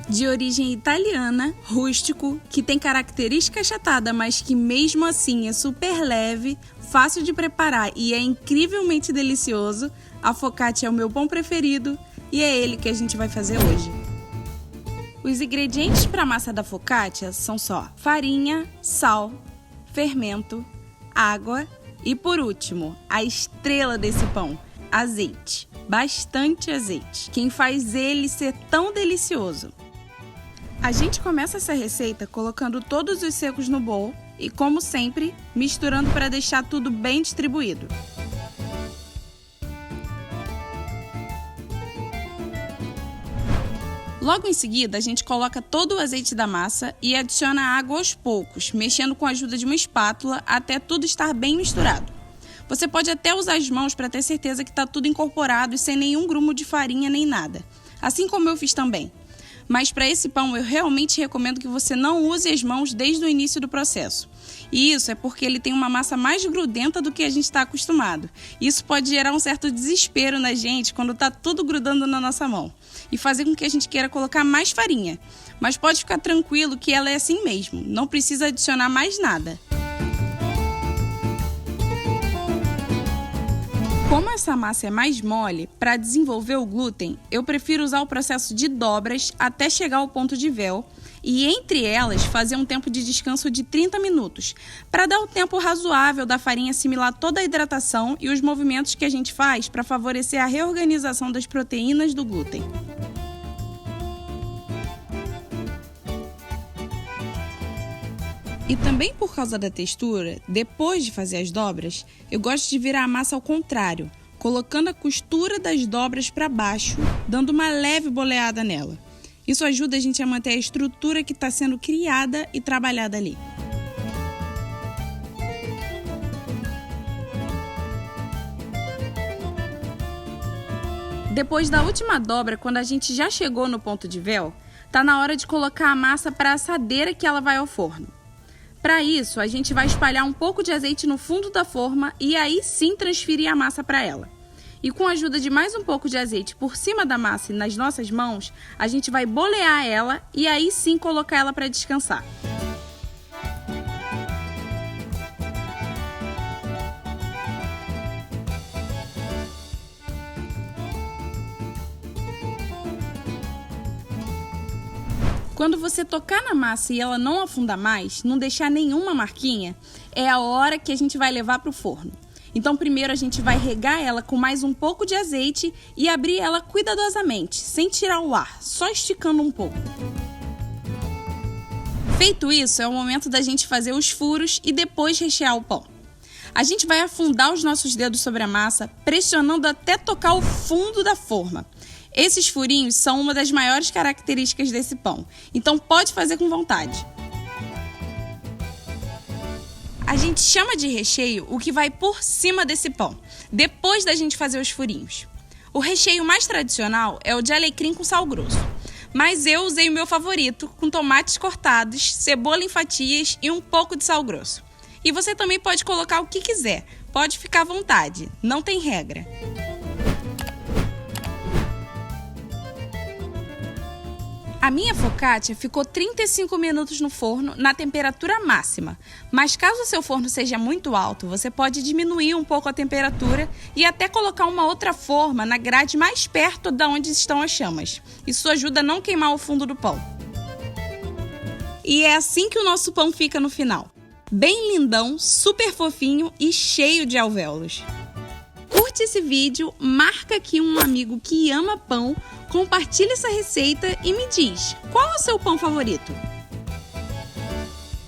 de origem italiana, rústico, que tem característica achatada, mas que mesmo assim é super leve, fácil de preparar e é incrivelmente delicioso. A focaccia é o meu pão preferido e é ele que a gente vai fazer hoje. Os ingredientes para a massa da focaccia são só farinha, sal, fermento, água e, por último, a estrela desse pão, azeite. Bastante azeite, quem faz ele ser tão delicioso. A gente começa essa receita colocando todos os secos no bowl e, como sempre, misturando para deixar tudo bem distribuído. Logo em seguida, a gente coloca todo o azeite da massa e adiciona água aos poucos, mexendo com a ajuda de uma espátula até tudo estar bem misturado. Você pode até usar as mãos para ter certeza que está tudo incorporado e sem nenhum grumo de farinha nem nada, assim como eu fiz também. Mas para esse pão eu realmente recomendo que você não use as mãos desde o início do processo. E isso é porque ele tem uma massa mais grudenta do que a gente está acostumado. Isso pode gerar um certo desespero na gente quando está tudo grudando na nossa mão e fazer com que a gente queira colocar mais farinha. Mas pode ficar tranquilo que ela é assim mesmo, não precisa adicionar mais nada. Como essa massa é mais mole, para desenvolver o glúten, eu prefiro usar o processo de dobras até chegar ao ponto de véu e, entre elas, fazer um tempo de descanso de 30 minutos, para dar o tempo razoável da farinha assimilar toda a hidratação e os movimentos que a gente faz para favorecer a reorganização das proteínas do glúten. E também por causa da textura, depois de fazer as dobras, eu gosto de virar a massa ao contrário, colocando a costura das dobras para baixo, dando uma leve boleada nela. Isso ajuda a gente a manter a estrutura que está sendo criada e trabalhada ali. Depois da última dobra, quando a gente já chegou no ponto de véu, tá na hora de colocar a massa para a assadeira que ela vai ao forno. Para isso, a gente vai espalhar um pouco de azeite no fundo da forma e aí sim transferir a massa para ela. E com a ajuda de mais um pouco de azeite por cima da massa e nas nossas mãos, a gente vai bolear ela e aí sim colocar ela para descansar. Quando você tocar na massa e ela não afundar mais, não deixar nenhuma marquinha, é a hora que a gente vai levar para o forno. Então primeiro a gente vai regar ela com mais um pouco de azeite e abrir ela cuidadosamente, sem tirar o ar, só esticando um pouco. Feito isso, é o momento da gente fazer os furos e depois rechear o pão. A gente vai afundar os nossos dedos sobre a massa, pressionando até tocar o fundo da forma. Esses furinhos são uma das maiores características desse pão, então pode fazer com vontade. A gente chama de recheio o que vai por cima desse pão, depois da gente fazer os furinhos. O recheio mais tradicional é o de alecrim com sal grosso, mas eu usei o meu favorito, com tomates cortados, cebola em fatias e um pouco de sal grosso. E você também pode colocar o que quiser, pode ficar à vontade, não tem regra. A minha focaccia ficou 35 minutos no forno na temperatura máxima, mas caso o seu forno seja muito alto, você pode diminuir um pouco a temperatura e até colocar uma outra forma na grade mais perto de onde estão as chamas. Isso ajuda a não queimar o fundo do pão. E é assim que o nosso pão fica no final. Bem lindão, super fofinho e cheio de alvéolos. Curte esse vídeo, marca aqui um amigo que ama pão, compartilha essa receita e me diz, qual é o seu pão favorito?